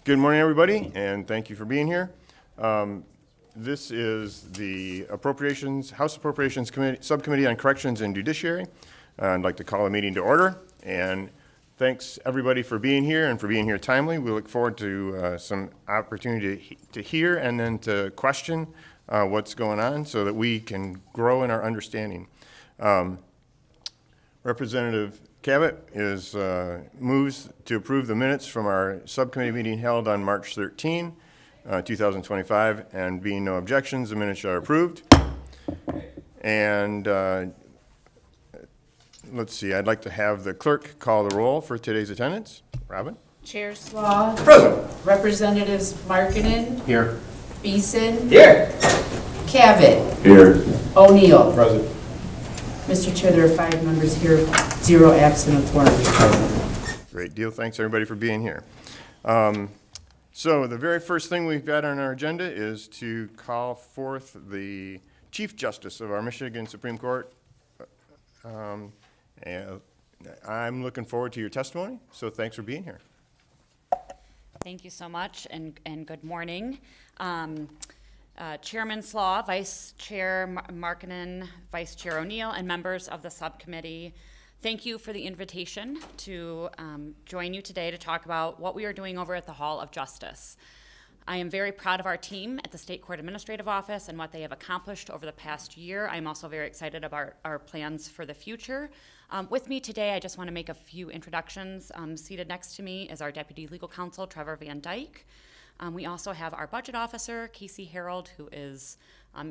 Good morning, everybody, and thank you for being here. This is the House Appropriations Committee, Subcommittee on Corrections and Judiciary. I'd like to call a meeting to order, and thanks everybody for being here and for being here timely. We look forward to some opportunity to hear and then to question what's going on so that we can grow in our understanding. Representative Cabot moves to approve the minutes from our subcommittee meeting held on March 13, 2025, and being no objections, the minutes are approved. And let's see, I'd like to have the clerk call the roll for today's attendance. Robin? Chair Slaw. Present. Representatives Markkinen. Here. Beeson. Here. Cabot. Here. O'Neill. Present. Mr. Chair, there are 5 members here, 0 absent, and 4 present. Great deal. Thanks, everybody, for being here. So the very first thing we've got on our agenda is to call forth the Chief Justice of our Michigan Supreme Court. And I'm looking forward to your testimony, so thanks for being here. Thank you so much, and good morning. Chairman Slaw, Vice Chair Markkinen, Vice Chair O'Neill, and members of the subcommittee, thank you for the invitation to join you today to talk about what we are doing over at the Hall of Justice. I am very proud of our team at the State Court Administrative Office and what they have accomplished over the past year. I'm also very excited about our plans for the future. With me today, I just want to make a few introductions. Seated next to me is our Deputy Legal Counsel, Trevor Van Dyke. We also have our Budget Officer, Casey Harold, who is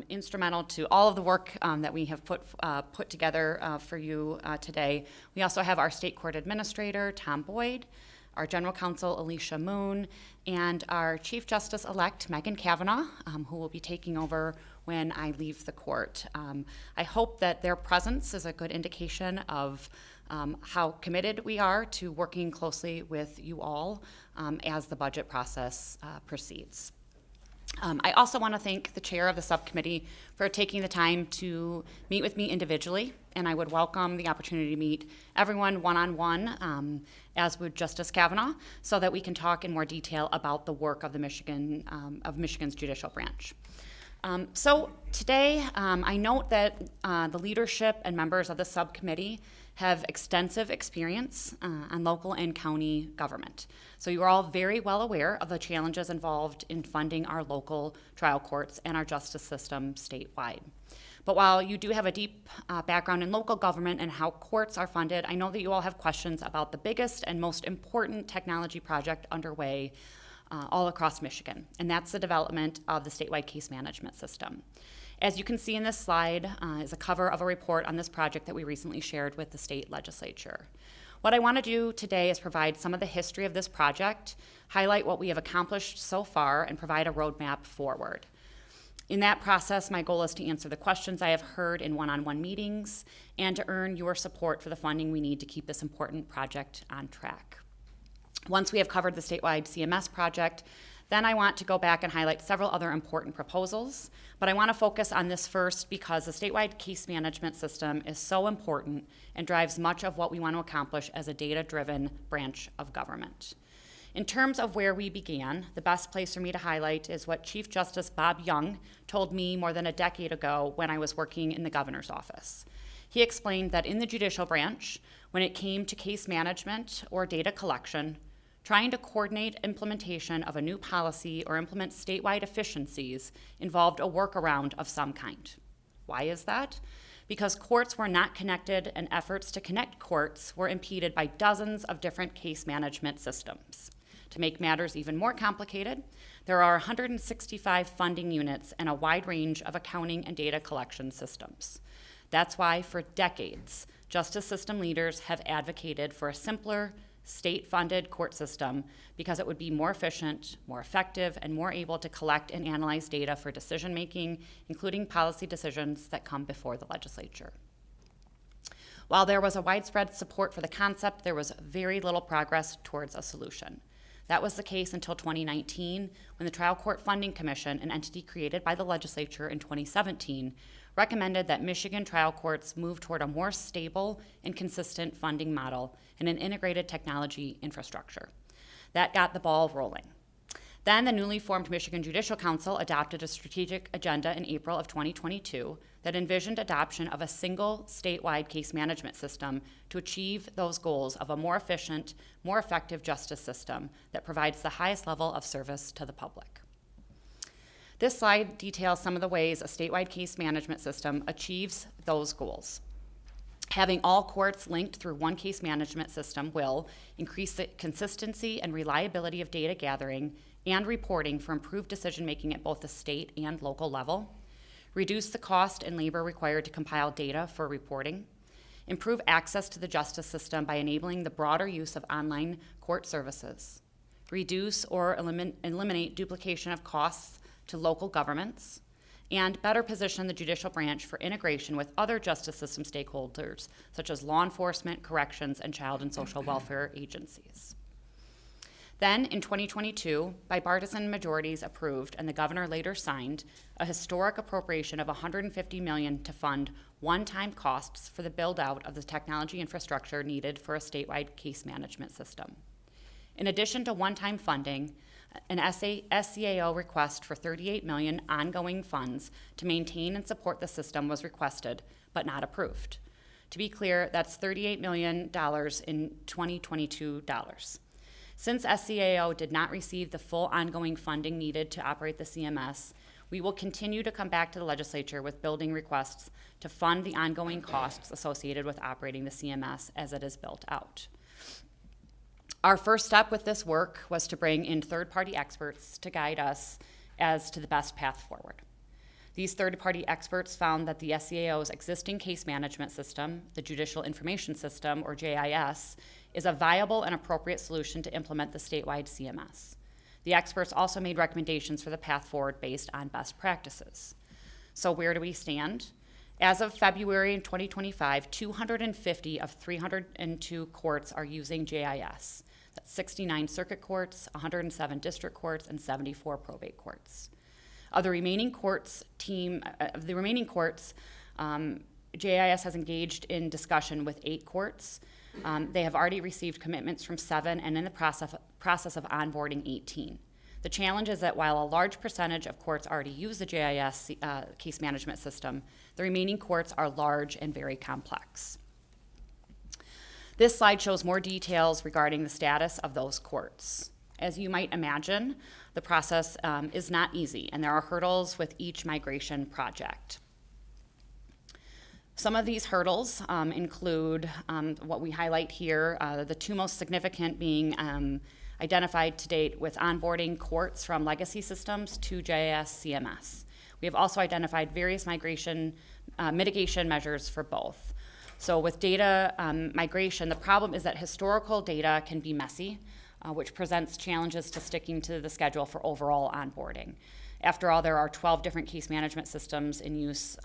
instrumental to all of the work that we have put together for you today. We also have our State Court Administrator, Tom Boyd, our General Counsel, Alicia Moon, and our Chief Justice-elect, Megan Kavanaugh, who will be taking over when I leave the court. I hope that their presence is a good indication of how committed we are to working closely with you all as the budget process proceeds. I also want to thank the chair of the subcommittee for taking the time to meet with me individually, and I would welcome the opportunity to meet everyone one-on-one, as would Justice Kavanaugh, so that we can talk in more detail about the work of the Michigan's judicial branch. So today, I note that the leadership and members of the subcommittee have extensive experience on local and county government. So you are all very well aware of the challenges involved in funding our local trial courts and our justice system statewide. But while you do have a deep background in local government and how courts are funded, I know that you all have questions about the biggest and most important technology project underway all across Michigan, and that's the development of the statewide case management system. As you can see in this slide is a cover of a report on this project that we recently shared with the state legislature. What I want to do today is provide some of the history of this project, highlight what we have accomplished so far, and provide a roadmap forward. In that process, my goal is to answer the questions I have heard in one-on-one meetings and to earn your support for the funding we need to keep this important project on track. Once we have covered the statewide CMS project, then I want to go back and highlight several other important proposals, but I want to focus on this first because the statewide case management system is so important and drives much of what we want to accomplish as a data-driven branch of government. In terms of where we began, the best place for me to highlight is what Chief Justice Bob Young told me more than a decade ago when I was working in the governor's office. He explained that in the judicial branch, when it came to case management or data collection, trying to coordinate implementation of a new policy or implement statewide efficiencies involved a workaround of some kind. Why is that? Because courts were not connected and efforts to connect courts were impeded by dozens of different case management systems. To make matters even more complicated, there are 165 funding units and a wide range of accounting and data collection systems. That's why for decades, justice system leaders have advocated for a simpler, state-funded court system because it would be more efficient, more effective, and more able to collect and analyze data for decision-making, including policy decisions that come before the legislature. While there was a widespread support for the concept, there was very little progress towards a solution. That was the case until 2019, when the Trial Court Funding Commission, an entity created by the legislature in 2017, recommended that Michigan trial courts move toward a more stable and consistent funding model and an integrated technology infrastructure. That got the ball rolling. Then the newly formed Michigan Judicial Council adopted a strategic agenda in April of 2022 that envisioned adoption of a single statewide case management system to achieve those goals of a more efficient, more effective justice system that provides the highest level of service to the public. This slide details some of the ways a statewide case management system achieves those goals. Having all courts linked through one case management system will increase the consistency and reliability of data gathering and reporting for improved decision-making at both the state and local level, reduce the cost and labor required to compile data for reporting, improve access to the justice system by enabling the broader use of online court services, reduce or eliminate duplication of costs to local governments, and better position the judicial branch for integration with other justice system stakeholders, such as law enforcement, corrections, and child and social welfare agencies. Then, in 2022, bipartisan majorities approved, and the governor later signed, a historic appropriation of $150 million to fund one-time costs for the build-out of the technology infrastructure needed for a statewide case management system. In addition to one-time funding, an SCAO request for $38 million ongoing funds to maintain and support the system was requested, but not approved. To be clear, that's $38 million in 2022 dollars. Since SCAO did not receive the full ongoing funding needed to operate the CMS, we will continue to come back to the legislature with building requests to fund the ongoing costs associated with operating the CMS as it is built out. Our first step with this work was to bring in third-party experts to guide us as to the best path forward. These third-party experts found that the SCAO's existing case management system, the Judicial Information System, or JIS, is a viable and appropriate solution to implement the statewide CMS. The experts also made recommendations for the path forward based on best practices. So where do we stand? As of February 2025, 250 of 302 courts are using JIS. That's 69 circuit courts, 107 district courts, and 74 probate courts. Of the remaining courts, JIS has engaged in discussion with 8 courts. They have already received commitments from 7 and in the process of onboarding 18. The challenge is that while a large percentage of courts already use the JIS case management system, the remaining courts are large and very complex. This slide shows more details regarding the status of those courts. As you might imagine, the process is not easy, and there are hurdles with each migration project. Some of these hurdles include what we highlight here, the 2 most significant being identified to date with onboarding courts from legacy systems to JIS CMS. We have also identified various mitigation measures for both. So with data migration, the problem is that historical data can be messy, which presents challenges to sticking to the schedule for overall onboarding. After all, there are 12 different case management systems in use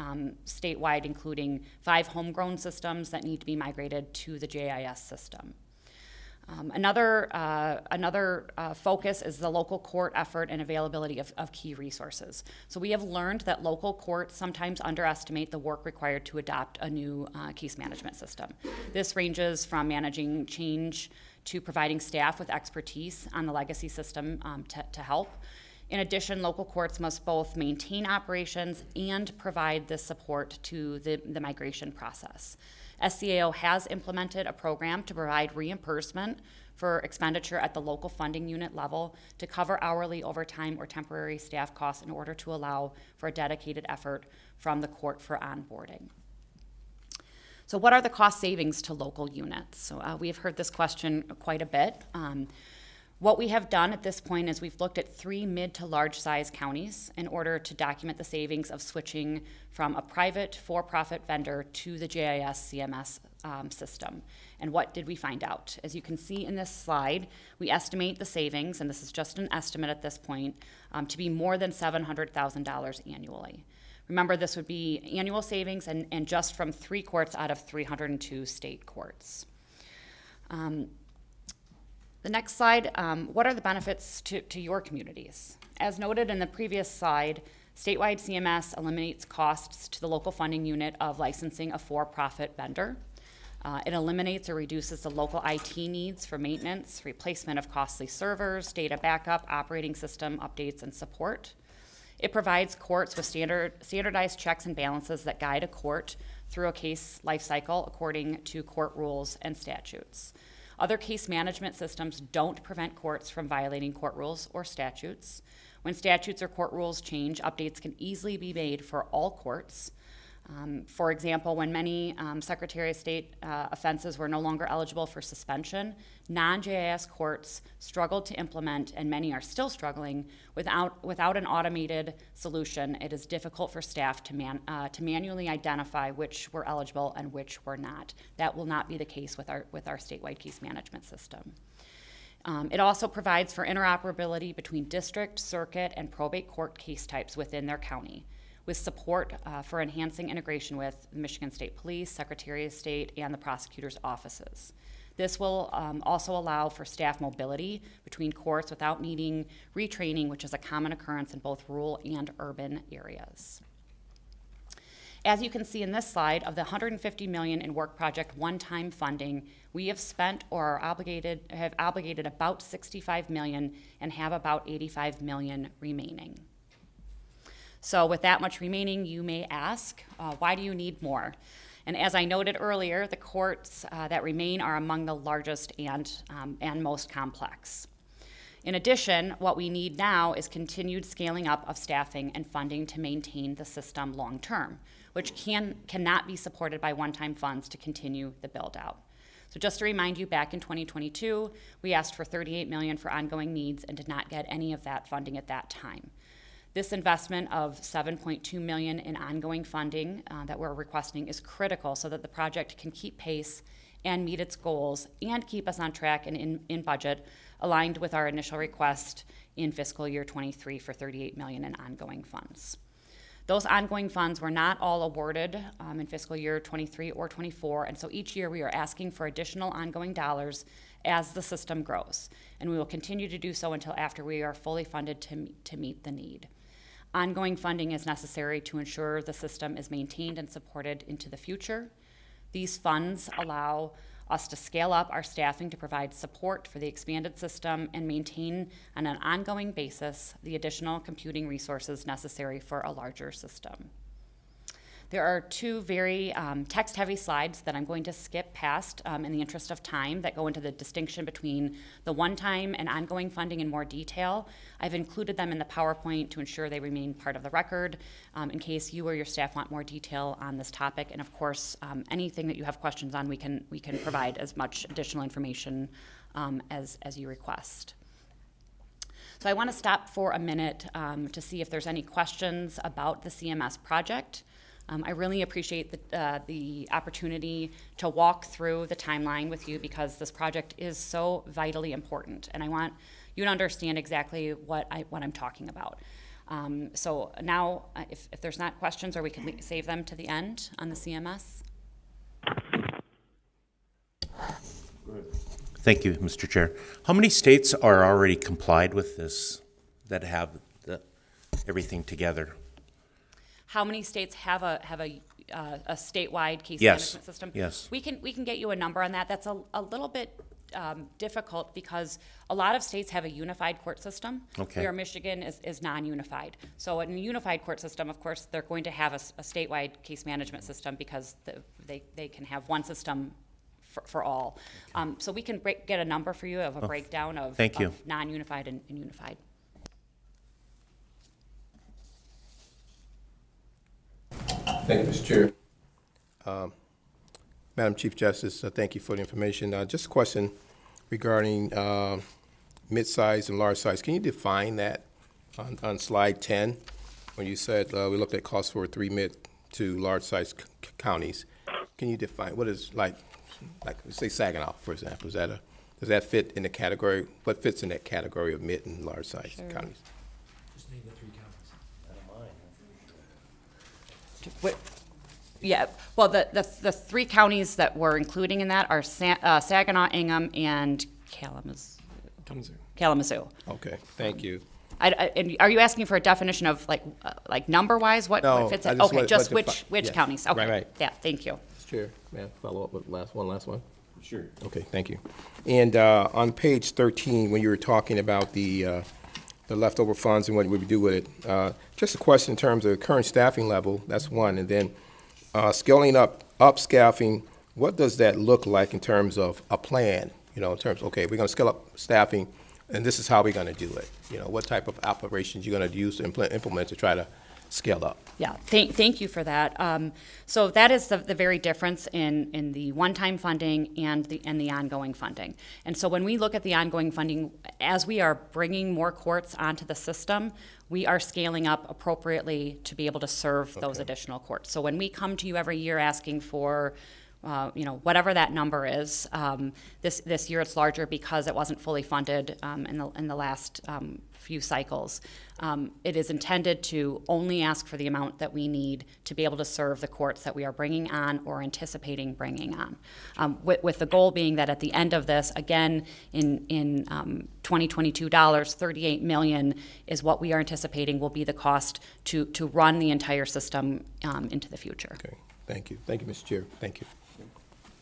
statewide, including 5 homegrown systems that need to be migrated to the JIS system. Another focus is the local court effort and availability of key resources. So we have learned that local courts sometimes underestimate the work required to adopt a new case management system. This ranges from managing change to providing staff with expertise on the legacy system to help. In addition, local courts must both maintain operations and provide this support to the migration process. SCAO has implemented a program to provide reimbursement for expenditure at the local funding unit level to cover hourly, overtime, or temporary staff costs in order to allow for a dedicated effort from the court for onboarding. So what are the cost savings to local units? So we have heard this question quite a bit. What we have done at this point is we've looked at 3 mid to large size counties in order to document the savings of switching from a private for-profit vendor to the JIS CMS system. And what did we find out? As you can see in this slide, we estimate the savings, and this is just an estimate at this point, to be more than $700,000 annually. Remember, this would be annual savings and just from 3 courts out of 302 state courts. The next slide, what are the benefits to your communities? As noted in the previous slide, statewide CMS eliminates costs to the local funding unit of licensing a for-profit vendor. It eliminates or reduces the local IT needs for maintenance, replacement of costly servers, data backup, operating system updates, and support. It provides courts with standardized checks and balances that guide a court through a case lifecycle according to court rules and statutes. Other case management systems don't prevent courts from violating court rules or statutes. When statutes or court rules change, updates can easily be made for all courts. For example, when many Secretary of State offenses were no longer eligible for suspension, non-JIS courts struggled to implement, and many are still struggling, without an automated solution. It is difficult for staff to manually identify which were eligible and which were not. That will not be the case with our statewide case management system. It also provides for interoperability between district, circuit, and probate court case types within their county, with support for enhancing integration with the Michigan State Police, Secretary of State, and the prosecutor's offices. This will also allow for staff mobility between courts without needing retraining, which is a common occurrence in both rural and urban areas. As you can see in this slide, of the $150 million in work project one-time funding, we have spent or have obligated about $65 million and have about $85 million remaining. So with that much remaining, you may ask, why do you need more? And as I noted earlier, the courts that remain are among the largest and most complex. In addition, what we need now is continued scaling up of staffing and funding to maintain the system long-term, which cannot be supported by one-time funds to continue the build-out. So just to remind you, back in 2022, we asked for $38 million for ongoing needs and did not get any of that funding at that time. This investment of $7.2 million in ongoing funding that we're requesting is critical so that the project can keep pace and meet its goals and keep us on track and in budget, aligned with our initial request in fiscal year 23 for $38 million in ongoing funds. Those ongoing funds were not all awarded in fiscal year 23 or 24, and so each year we are asking for additional ongoing dollars as the system grows, and we will continue to do so until after we are fully funded to meet the need. Ongoing funding is necessary to ensure the system is maintained and supported into the future. These funds allow us to scale up our staffing to provide support for the expanded system and maintain on an ongoing basis the additional computing resources necessary for a larger system. There are two very text-heavy slides that I'm going to skip past in the interest of time that go into the distinction between the one-time and ongoing funding in more detail. I've included them in the PowerPoint to ensure they remain part of the record in case you or your staff want more detail on this topic. And of course, anything that you have questions on, we can provide as much additional information as you request. So I want to stop for a minute to see if there's any questions about the CMS project. I really appreciate the opportunity to walk through the timeline with you because this project is so vitally important, and I want you to understand exactly what I'm talking about. So now, if there's not questions, or we can save them to the end on the CMS. Thank you, Mr. Chair. How many states are already complied with this that have everything together? How many states have a statewide case Yes, management system? yes. We can get you a number on that. That's a little bit difficult because a lot of states have a unified court system. Okay. Where Michigan is non-unified. So in a unified court system, of course, they're going to have a statewide case management system because they can have one system for all. So we can get a number for you of a breakdown of non-unified and unified. Thank you, Mr. Chair. Madam Chief Justice, thank you for the information. Just a question regarding mid-size and large size. Can you define that on slide 10 when you said we looked at costs for 3 mid to large size counties? Can you define what is like say Saginaw, for example? Does that fit in the category? What fits in that category of mid and large size counties? Just name the 3 counties. Yeah, well, the 3 counties that we're including in that are Saginaw, Ingham, and Kalamazoo. Okay, thank you. And are you asking for a definition of like number-wise what No, fits? I In? just Okay, want- just what which yes. counties? Okay, Right. yeah, thank you. Chair, may I follow up with last one? Sure. Okay, thank you. And on page 13, when you were talking about the leftover funds and what we would do with it, just a question in terms of current staffing level, that's one, and then scaling up staffing, what does that look like in terms of a plan? You know, in terms, okay, we're gonna scale up staffing, and this is how we're gonna do it. You know, what type of operations you're gonna use to implement to try to scale up? Yeah, thank you for that. So that is the very difference in the one-time funding and the ongoing funding. And so when we look at the ongoing funding, as we are bringing more courts onto the system, we are scaling up appropriately to be able to serve those additional courts. So when we come to you every year asking for whatever that number is. This year it's larger because it wasn't fully funded in the last few cycles. It is intended to only ask for the amount that we need to be able to serve the courts that we are bringing on or anticipating bringing on. With the goal being that at the end of this, again, in 2022 dollars, $38 million is what we are anticipating will be the cost to run the entire system into the future. Okay, thank you. Thank you, Mr. Chair. Thank you.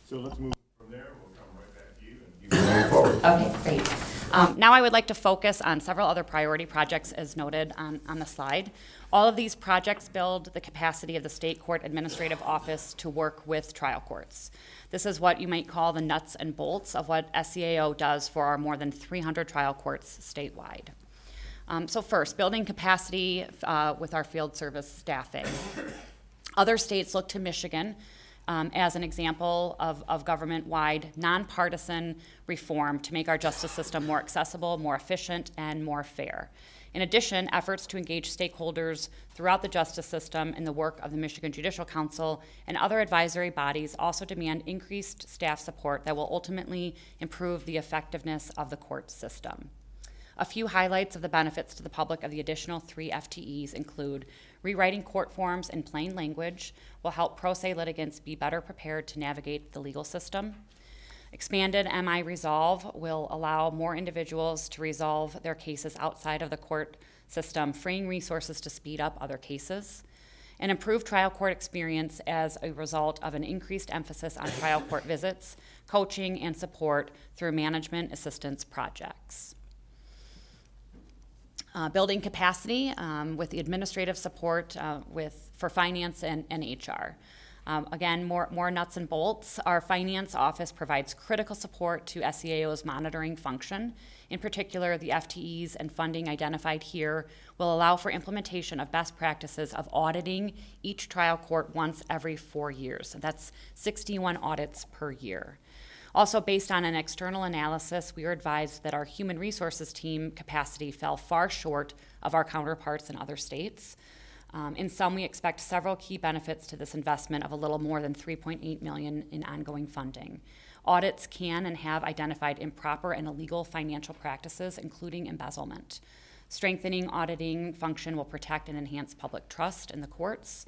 So let's move from there. We'll come right back to you and you can move forward. Okay, great. Now I would like to focus on several other priority projects as noted on the slide. All of these projects build the capacity of the State Court Administrative Office to work with trial courts. This is what you might call the nuts and bolts of what SCAO does for our more than 300 trial courts statewide. So first, building capacity with our field service staffing. Other states look to Michigan as an example of government-wide, nonpartisan reform to make our justice system more accessible, more efficient, and more fair. In addition, efforts to engage stakeholders throughout the justice system in the work of the Michigan Judicial Council and other advisory bodies also demand increased staff support that will ultimately improve the effectiveness of the court system. A few highlights of the benefits to the public of the additional 3 FTEs include rewriting court forms in plain language will help pro se litigants be better prepared to navigate the legal system. Expanded MI Resolve will allow more individuals to resolve their cases outside of the court system, freeing resources to speed up other cases. An improved trial court experience as a result of an increased emphasis on trial court visits, coaching, and support through management assistance projects. Building capacity with the administrative support for finance and HR. Again, more nuts and bolts. Our finance office provides critical support to SCAO's monitoring function. In particular, the FTEs and funding identified here will allow for implementation of best practices of auditing each trial court once every 4 years. That's 61 audits per year. Also, based on an external analysis, we were advised that our human resources team capacity fell far short of our counterparts in other states. In sum, we expect several key benefits to this investment of a little more than $3.8 million in ongoing funding. Audits can and have identified improper and illegal financial practices, including embezzlement. Strengthening auditing function will protect and enhance public trust in the courts.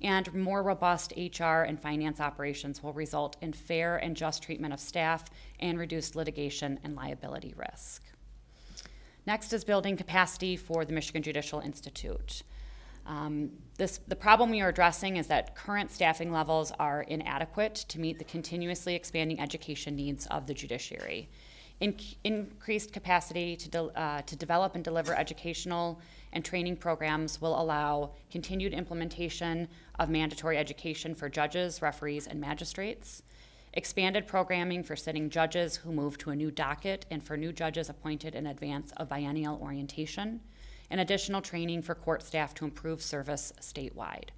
And more robust HR and finance operations will result in fair and just treatment of staff and reduced litigation and liability risk. Next is building capacity for the Michigan Judicial Institute. The problem we are addressing is that current staffing levels are inadequate to meet the continuously expanding education needs of the judiciary. Increased capacity to develop and deliver educational and training programs will allow continued implementation of mandatory education for judges, referees, and magistrates, expanded programming for sitting judges who move to a new docket and for new judges appointed in advance of biennial orientation, and additional training for court staff to improve service statewide.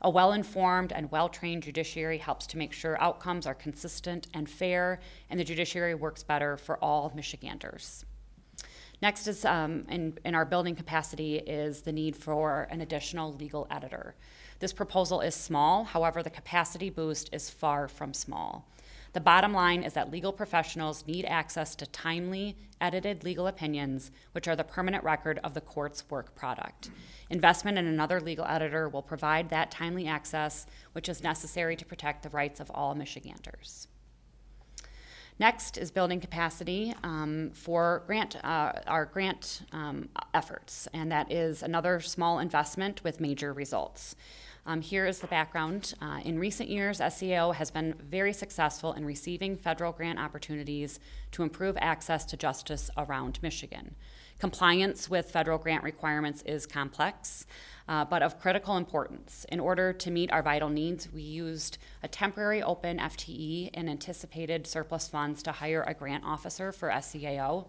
A well-informed and well-trained judiciary helps to make sure outcomes are consistent and fair, and the judiciary works better for all Michiganders. Next is, in our building capacity, is the need for an additional legal editor. This proposal is small, however, the capacity boost is far from small. The bottom line is that legal professionals need access to timely, edited legal opinions, which are the permanent record of the court's work product. Investment in another legal editor will provide that timely access, which is necessary to protect the rights of all Michiganders. Next is building capacity for our grant efforts, and that is another small investment with major results. Here is the background. In recent years, SCAO has been very successful in receiving federal grant opportunities to improve access to justice around Michigan. Compliance with federal grant requirements is complex, but of critical importance. In order to meet our vital needs, we used a temporary open FTE and anticipated surplus funds to hire a grant officer for SCAO.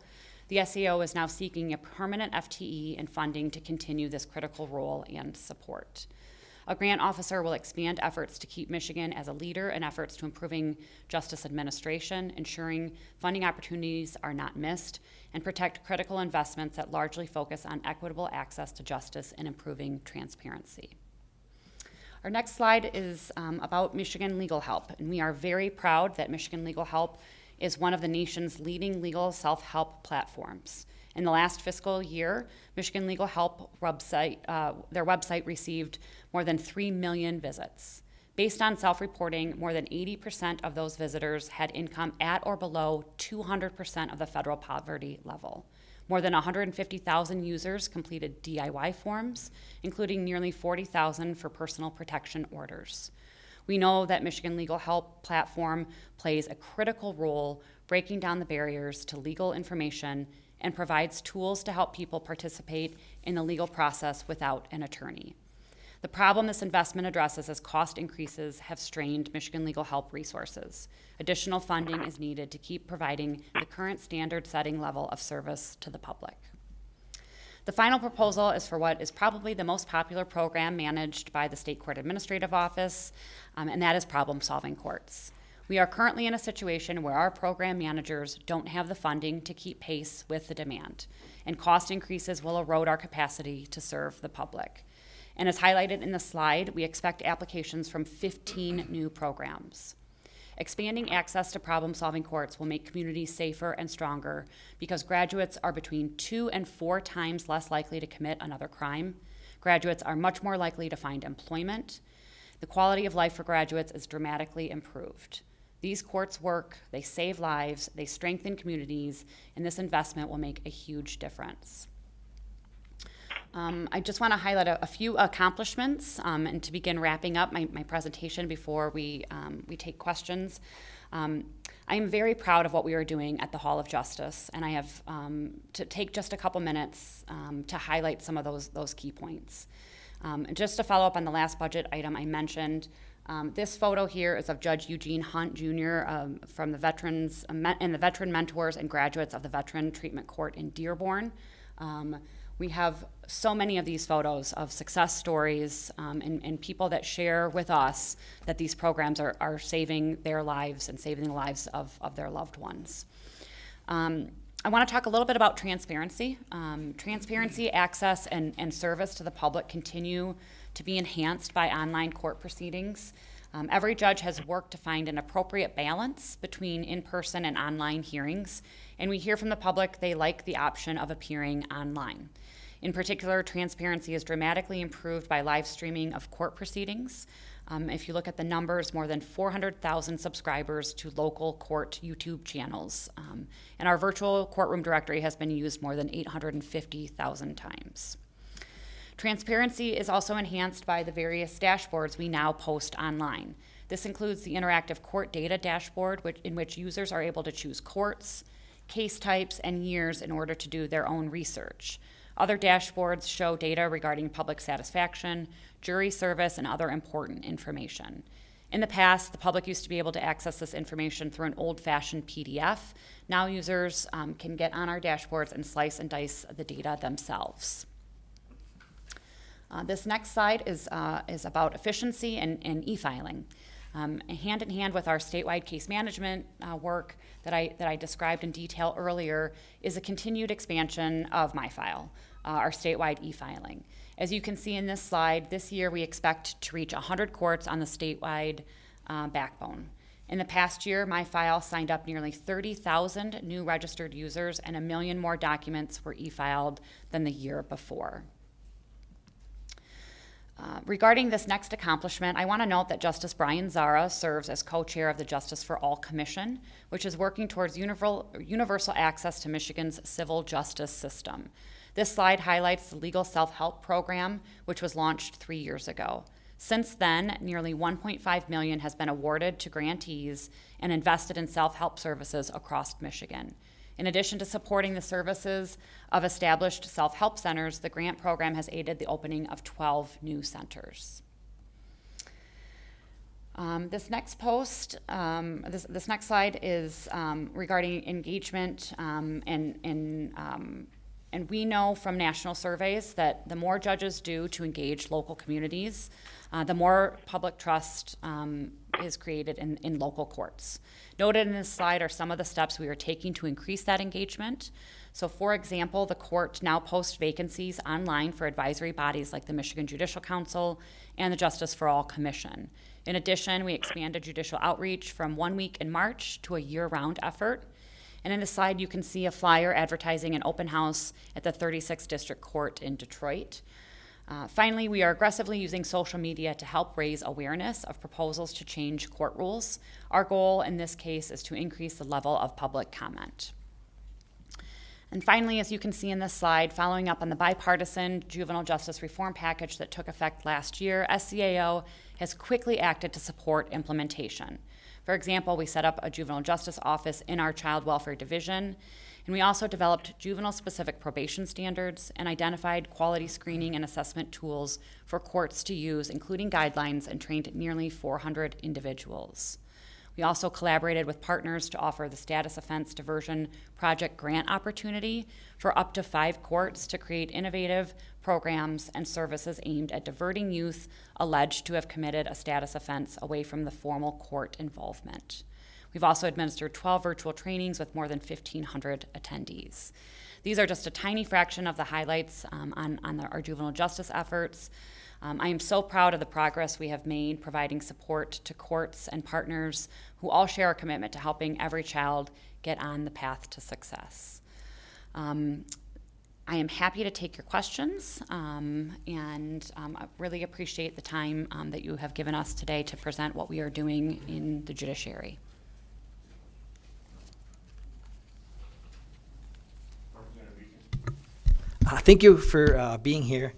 The SCAO is now seeking a permanent FTE and funding to continue this critical role and support. A grant officer will expand efforts to keep Michigan as a leader in efforts to improving justice administration, ensuring funding opportunities are not missed, and protect critical investments that largely focus on equitable access to justice and improving transparency. Our next slide is about Michigan Legal Help, and we are very proud that Michigan Legal Help is one of the nation's leading legal self-help platforms. In the last fiscal year, Michigan Legal Help website, their website received more than 3 million visits. Based on self-reporting, more than 80% of those visitors had income at or below 200% of the federal poverty level. More than 150,000 users completed DIY forms, including nearly 40,000 for personal protection orders. We know that Michigan Legal Help platform plays a critical role breaking down the barriers to legal information and provides tools to help people participate in the legal process without an attorney. The problem this investment addresses is cost increases have strained Michigan Legal Help resources. Additional funding is needed to keep providing the current standard-setting level of service to the public. The final proposal is for what is probably the most popular program managed by the State Court Administrative Office, and that is problem-solving courts. We are currently in a situation where our program managers don't have the funding to keep pace with the demand, and cost increases will erode our capacity to serve the public. And as highlighted in the slide, we expect applications from 15 new programs. Expanding access to problem-solving courts will make communities safer and stronger because graduates are between 2 and 4 times less likely to commit another crime. Graduates are much more likely to find employment. The quality of life for graduates is dramatically improved. These courts work, they save lives, they strengthen communities, and this investment will make a huge difference. I just want to highlight a few accomplishments and to begin wrapping up my presentation before we take questions. I am very proud of what we are doing at the Hall of Justice, and I have to take just a couple minutes to highlight some of those key points. And just to follow up on the last budget item I mentioned, this photo here is of Judge Eugene Hunt Jr. From the veterans and the veteran mentors and graduates of the Veteran Treatment Court in Dearborn. We have so many of these photos of success stories and people that share with us that these programs are saving their lives and saving the lives of their loved ones. I want to talk a little bit about transparency. Transparency, access, and service to the public continue to be enhanced by online court proceedings. Every judge has worked to find an appropriate balance between in-person and online hearings, and we hear from the public they like the option of appearing online. In particular, transparency is dramatically improved by live streaming of court proceedings. If you look at the numbers, more than 400,000 subscribers to local court YouTube channels. And our virtual courtroom directory has been used more than 850,000 times. Transparency is also enhanced by the various dashboards we now post online. This includes the interactive court data dashboard, in which users are able to choose courts, case types, and years in order to do their own research. Other dashboards show data regarding public satisfaction, jury service, and other important information. In the past, the public used to be able to access this information through an old-fashioned PDF. Now users can get on our dashboards and slice and dice the data themselves. This next slide is about efficiency and e-filing. Hand in hand with our statewide case management work that I described in detail earlier is a continued expansion of MyFile, our statewide e-filing. As you can see in this slide, this year we expect to reach 100 courts on the statewide backbone. In the past year, MyFile signed up nearly 30,000 new registered users, and 1 million more documents were e-filed than the year before. Regarding this next accomplishment, I want to note that Justice Brian Zara serves as co-chair of the Justice for All Commission, which is working towards universal access to Michigan's civil justice system. This slide highlights the Legal Self-Help Program, which was launched 3 years ago. Since then, nearly $1.5 million has been awarded to grantees and invested in self-help services across Michigan. In addition to supporting the services of established self-help centers, the grant program has aided the opening of 12 new centers. This next slide is regarding engagement, and we know from national surveys that the more judges do to engage local communities, the more public trust is created in local courts. Noted in this slide are some of the steps we are taking to increase that engagement. So for example, the court now posts vacancies online for advisory bodies like the Michigan Judicial Council and the Justice for All Commission. In addition, we expanded judicial outreach from 1 week in March to a year-round effort. And in the slide, you can see a flyer advertising an open house at the 36th District Court in Detroit. Finally, we are aggressively using social media to help raise awareness of proposals to change court rules. Our goal in this case is to increase the level of public comment. And finally, as you can see in this slide, following up on the bipartisan juvenile justice reform package that took effect last year, SCAO has quickly acted to support implementation. For example, we set up a juvenile justice office in our child welfare division, and we also developed juvenile-specific probation standards and identified quality screening and assessment tools for courts to use, including guidelines, and trained nearly 400 individuals. We also collaborated with partners to offer the Status Offense Diversion Project grant opportunity for up to 5 courts to create innovative programs and services aimed at diverting youth alleged to have committed a status offense away from the formal court involvement. We've also administered 12 virtual trainings with more than 1,500 attendees. These are just a tiny fraction of the highlights on our juvenile justice efforts. I am so proud of the progress we have made providing support to courts and partners who all share a commitment to helping every child get on the path to success. I am happy to take your questions, and I really appreciate the time that you have given us today to present what we are doing in the judiciary. Thank you for being here.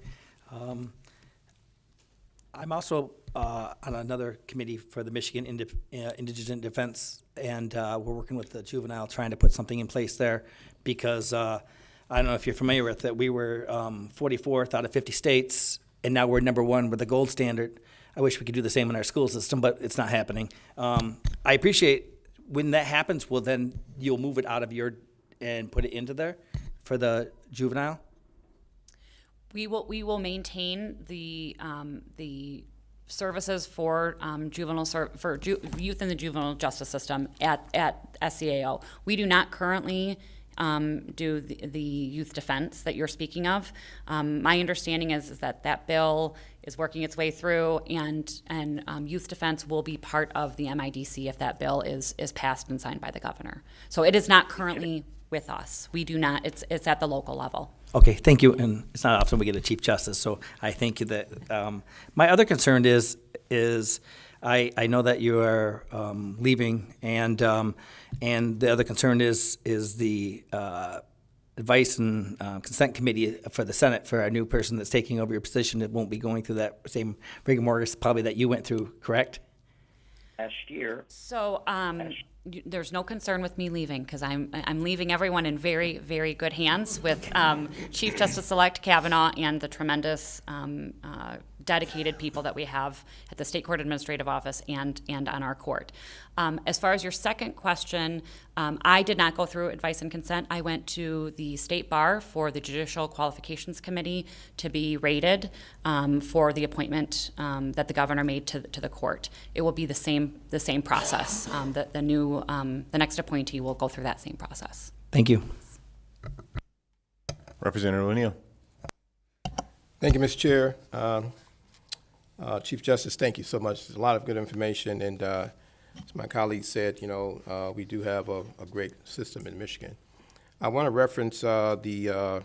I'm also on another committee for the Michigan Indigent Defense, and we're working with the juvenile, trying to put something in place there because I don't know if you're familiar with it. We were 44th out of 50 states, and now we're #1 with the gold standard. I wish we could do the same in our school system, but it's not happening. I appreciate when that happens. Well, then you'll move it out of your and put it into there for the juvenile. We will maintain the services for youth in the juvenile justice system at SCAO. We do not currently do the youth defense that you're speaking of. My understanding is that bill is working its way through, and youth defense will be part of the MIDC if that bill is passed and signed by the governor. So it is not currently with us. We do not. It's at the local level. Okay, thank you. And it's not often we get a chief justice, so I thank you. That my other concern is I know that you are leaving, and the other concern is the advice and consent committee for the Senate for a new person that's taking over your position that won't be going through that same rigmarole probably that you went through, correct? Last year. So there's no concern with me leaving because I'm leaving everyone in very, very good hands with Chief Justice-elect Kavanaugh and the tremendous dedicated people that we have at the State Court Administrative Office and on our court. As far as your second question, I did not go through advice and consent. I went to the State Bar for the Judicial Qualifications Committee to be rated for the appointment that the governor made to the court. It will be the same process. The next appointee will go through that same process. Thank you. Representative O'Neill. Thank you, Mr. Chair. Chief Justice, thank you so much. There's a lot of good information, and as my colleague said, we do have a great system in Michigan. I want to reference the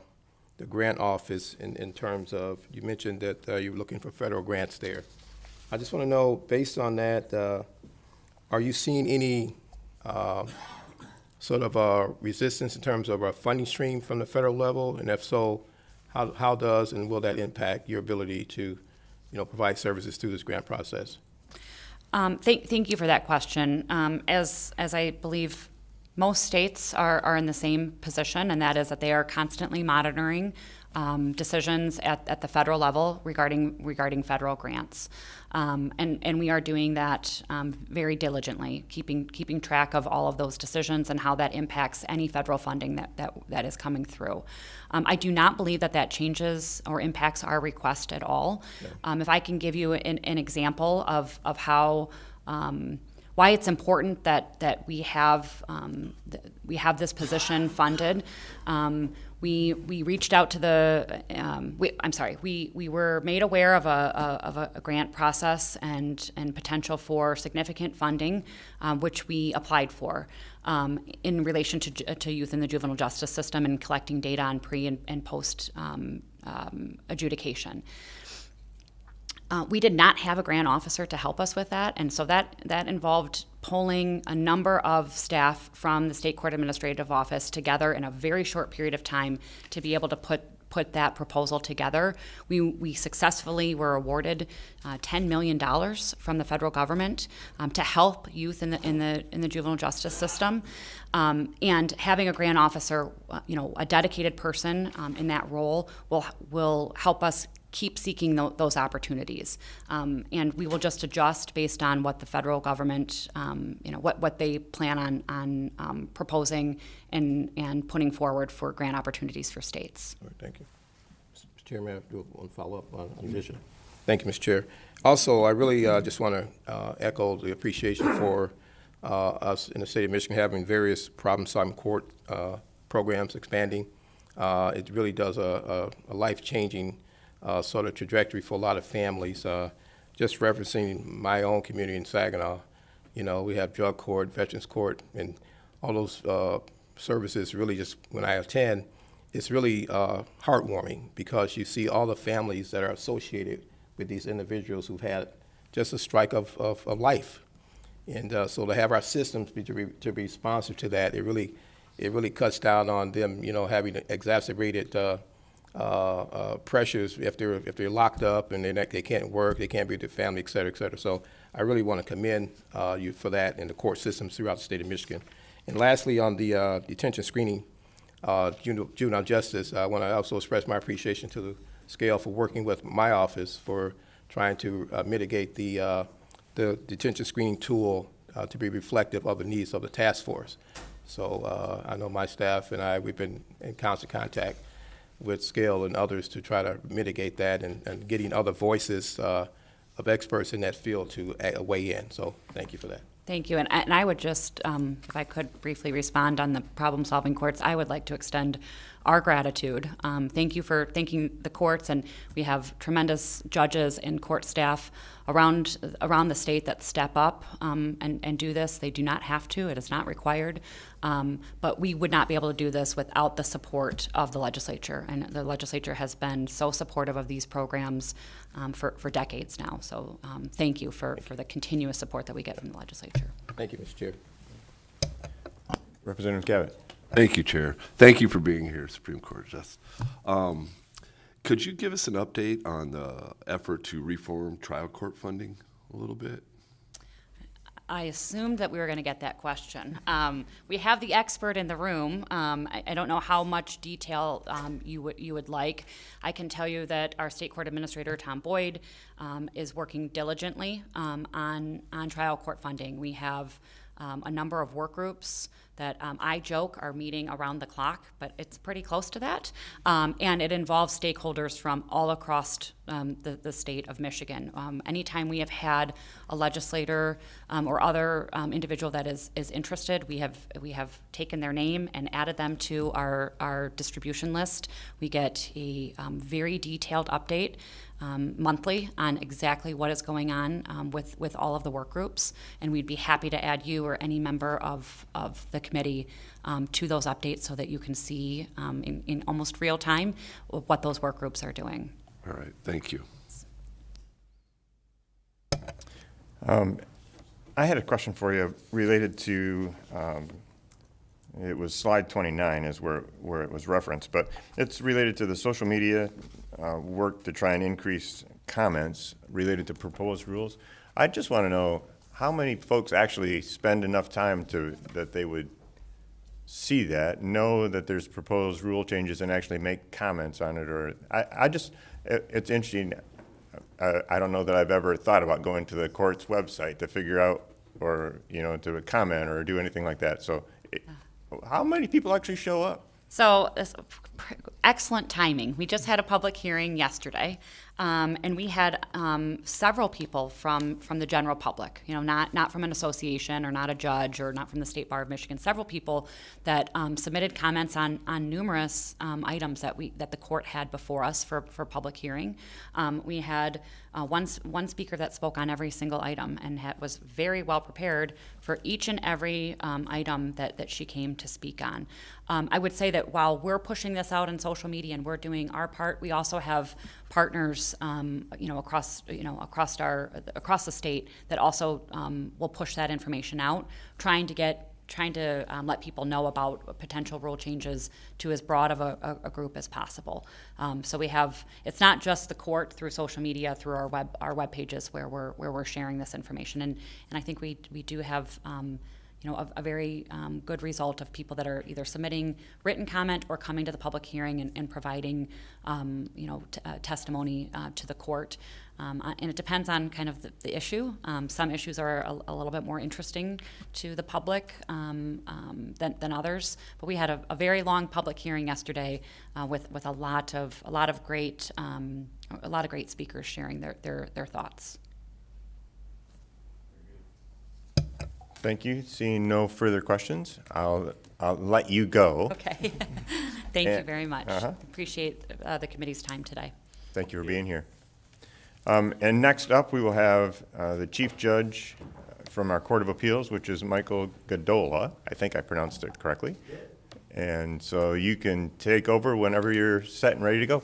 grant office in terms of, you mentioned that you're looking for federal grants there. I just want to know, based on that, are you seeing any sort of resistance in terms of a funding stream from the federal level? And if so, how does and will that impact your ability to provide services through this grant process? Thank you for that question. As I believe most states are in the same position, and that is that they are constantly monitoring decisions at the federal level regarding federal grants. And we are doing that very diligently, keeping track of all of those decisions and how that impacts any federal funding that is coming through. I do not believe that changes or impacts our request at all. If I can give you an example of how why it's important that we have this position funded. We reached out to we were made aware of a grant process and potential for significant funding, which we applied for in relation to youth in the juvenile justice system and collecting data on pre and post adjudication. We did not have a grant officer to help us with that, and so that involved pulling a number of staff from the State Court Administrative Office together in a very short period of time to be able to put that proposal together. We successfully were awarded $10 million from the federal government to help youth in the juvenile justice system, and having a grant officer, a dedicated person in that role will help us keep seeking those opportunities, and we will just adjust based on what the federal government, what they plan on proposing and putting forward for grant opportunities for states. All right, thank you. Mr. Chairman, I do one follow-up on vision. Thank you, Mr. Chair. Also, I really just want to echo the appreciation for us in the state of Michigan having various problem-solving court programs expanding. It really does a life-changing sort of trajectory for a lot of families. Just referencing my own community in Saginaw, we have drug court, veterans court, and all those services really just, when I attend, it's really heartwarming because you see all the families that are associated with these individuals who've had just a strike of life. And so to have our systems to be responsive to that, it really cuts down on them, having exacerbated pressures if they're locked up and they can't work, they can't be with their family, et cetera, et cetera. So I really want to commend you for that and the court systems throughout the state of Michigan. And lastly, on the detention screening, juvenile justice, I want to also express my appreciation to the scale for working with my office for trying to mitigate the detention screening tool to be reflective of the needs of the task force. So I know my staff and we've been in constant contact with Scale and others to try to mitigate that and getting other voices of experts in that field to weigh in. So thank you for that. Thank you. And I would just, if I could briefly respond on the problem-solving courts, I would like to extend our gratitude. Thank you for thanking the courts, and we have tremendous judges and court staff around the state that step up and do this. They do not have to. It is not required. But we would not be able to do this without the support of the legislature. And the legislature has been so supportive of these programs for decades now. So thank you for the continuous support that we get from the legislature. Thank you, Mr. Chair. Representative Gavitt. Thank you, Chair. Thank you for being here, Supreme Court Justice. Could you give us an update on the effort to reform trial court funding a little bit? I assumed that we were going to get that question. We have the expert in the room. I don't know how much detail you would like. I can tell you that our state court administrator, Tom Boyd, is working diligently on trial court funding. We have a number of work groups that I joke are meeting around the clock, but it's pretty close to that. And it involves stakeholders from all across the state of Michigan. Anytime we have had a legislator or other individual that is interested, we have taken their name and added them to our distribution list. We get a very detailed update monthly on exactly what is going on with all of the work groups, and we'd be happy to add you or any member of the committee to those updates so that you can see in almost real time what those work groups are doing. All right, thank you. I had a question for you related to, it was slide 29 is where it was referenced, but it's related to the social media work to try and increase comments related to proposed rules. I just want to know how many folks actually spend enough time that they would see that, know that there's proposed rule changes and actually make comments on it, or it's interesting. I don't know that I've ever thought about going to the court's website to figure out, or, to comment or do anything like that. So how many people actually show up? So, excellent timing. We just had a public hearing yesterday, and we had several people from the general public. Not from an association or not a judge or not from the State Bar of Michigan. Several people that submitted comments on numerous items that the court had before us for public hearing. We had one speaker that spoke on every single item and was very well prepared for each and every item that she came to speak on. I would say that while we're pushing this out on social media and we're doing our part, we also have partners, across the state that also will push that information out, trying to let people know about potential rule changes to as broad of a group as possible. So it's not just the court through social media, through our web pages where we're sharing this information, and I think we do have a very good result of people that are either submitting written comment or coming to the public hearing and providing testimony to the court. And it depends on kind of the issue. Some issues are a little bit more interesting to the public than others. But we had a very long public hearing yesterday with a lot of great speakers sharing their thoughts. Thank you. Seeing no further questions, I'll let you go. Okay. Thank you very much. Appreciate the committee's time today. Thank you for being here. And next up, we will have the Chief Judge from our Court of Appeals, which is Michael Gadola. I think I pronounced it correctly. And so you can take over whenever you're set and ready to go.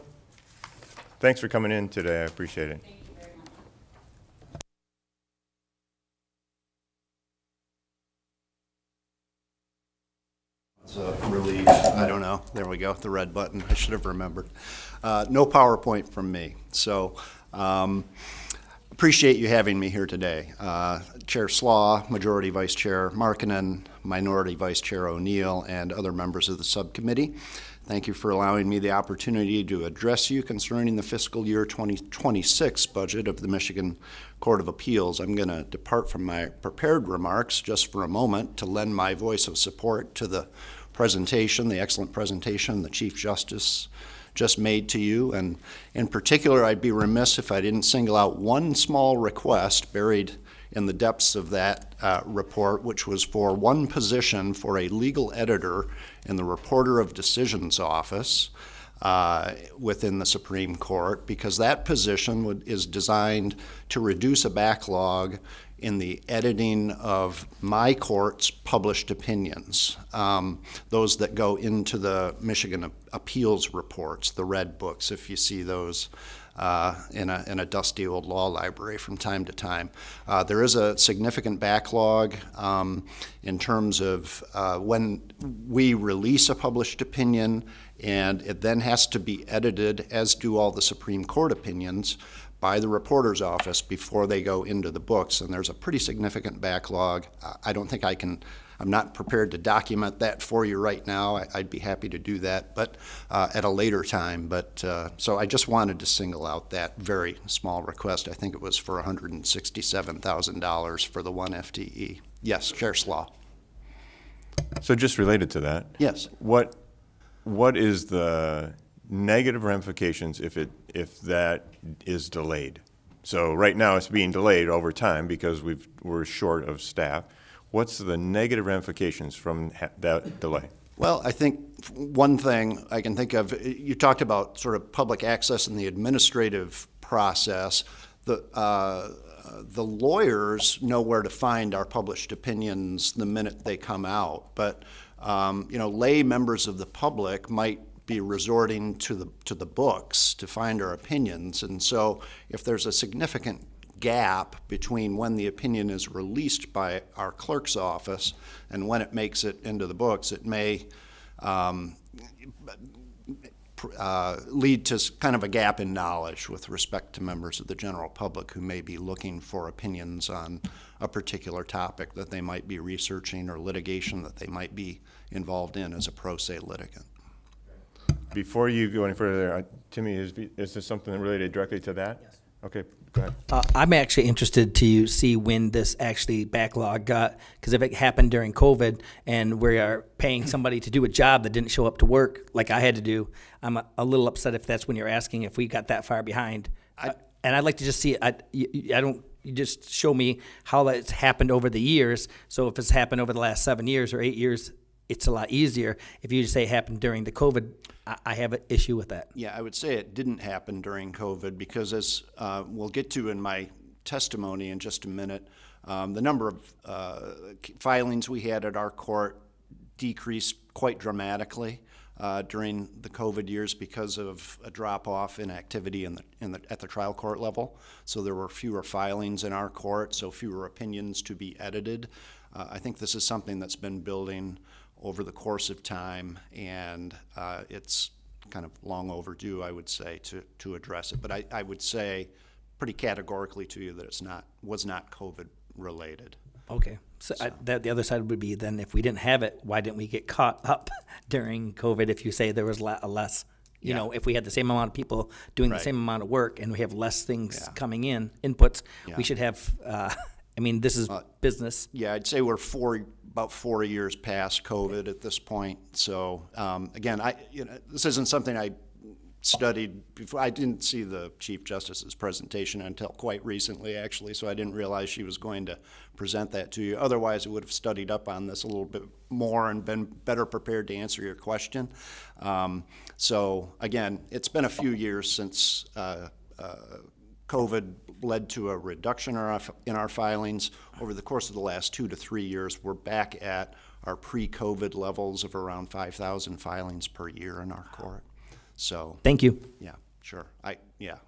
Thanks for coming in today. I appreciate it. Thank you very much. It's a relief. I don't know. There we go. The red button. I should have remembered. No PowerPoint from me. So appreciate you having me here today. Chair Slaw, Majority Vice Chair Markkanen, Minority Vice Chair O'Neill, and other members of the subcommittee. Thank you for allowing me the opportunity to address you concerning the fiscal year 2026 budget of the Michigan Court of Appeals. I'm going to depart from my prepared remarks just for a moment to lend my voice of support to the presentation, the excellent presentation the Chief Justice just made to you. And in particular, I'd be remiss if I didn't single out one small request buried in the depths of that report, which was for one position for a legal editor in the Reporter of Decisions office within the Supreme Court, because that position is designed to reduce a backlog in the editing of my court's published opinions, those that go into the Michigan Appeals reports, the red books, if you see those in a dusty old law library from time to time. There is a significant backlog in terms of when we release a published opinion, and it then has to be edited, as do all the Supreme Court opinions, by the reporter's office before they go into the books, and there's a pretty significant backlog. I don't think I'm not prepared to document that for you right now. I'd be happy to do that, but at a later time. But so I just wanted to single out that very small request. I think it was for $167,000 for the one FTE. Yes, Chair Slaw. So just related to that. Yes. What is the negative ramifications if that is delayed? So right now it's being delayed over time because we're short of staff. What's the negative ramifications from that delay? Well, I think one thing I can think of, you talked about sort of public access and the administrative process. The lawyers know where to find our published opinions the minute they come out, but lay members of the public might be resorting to the books to find our opinions. And so if there's a significant gap between when the opinion is released by our clerk's office and when it makes it into the books, it may lead to kind of a gap in knowledge with respect to members of the general public who may be looking for opinions on a particular topic that they might be researching or litigation that they might be involved in as a pro se litigant. Before you go any further, Timmy, is this something related directly to that? Yes. Okay, go ahead. I'm actually interested to see when this actually backlog got, because if it happened during COVID and we are paying somebody to do a job that didn't show up to work like I had to do, I'm a little upset if that's when you're asking if we got that far behind. And I'd like to just see, you just show me how that's happened over the years. So if it's happened over the last 7 years or 8 years, it's a lot easier. If you just say it happened during the COVID, I have an issue with that. Yeah, I would say it didn't happen during COVID because, as we'll get to in my testimony in just a minute, the number of filings we had at our court decreased quite dramatically during the COVID years because of a drop-off in activity at the trial court level. So there were fewer filings in our court, so fewer opinions to be edited. I think this is something that's been building over the course of time, and it's kind of long overdue, I would say, to address it. But I would say pretty categorically to you that was not COVID related. Okay. So the other side would be then if we didn't have it, why didn't we get caught up during COVID if you say there was less? You know, if we had the same amount of people doing the same amount of work and we have less things coming in, inputs, we should have, this is business. Yeah, I'd say we're about 4 years past COVID at this point. So again, this isn't something I studied before. I didn't see the Chief Justice's presentation until quite recently, actually, so I didn't realize she was going to present that to you. Otherwise, I would have studied up on this a little bit more and been better prepared to answer your question. So again, it's been a few years since COVID led to a reduction in our filings. Over the course of the last 2 to 3 years, we're back at our pre-COVID levels of around 5,000 filings per year in our court. So thank you. Yeah, sure.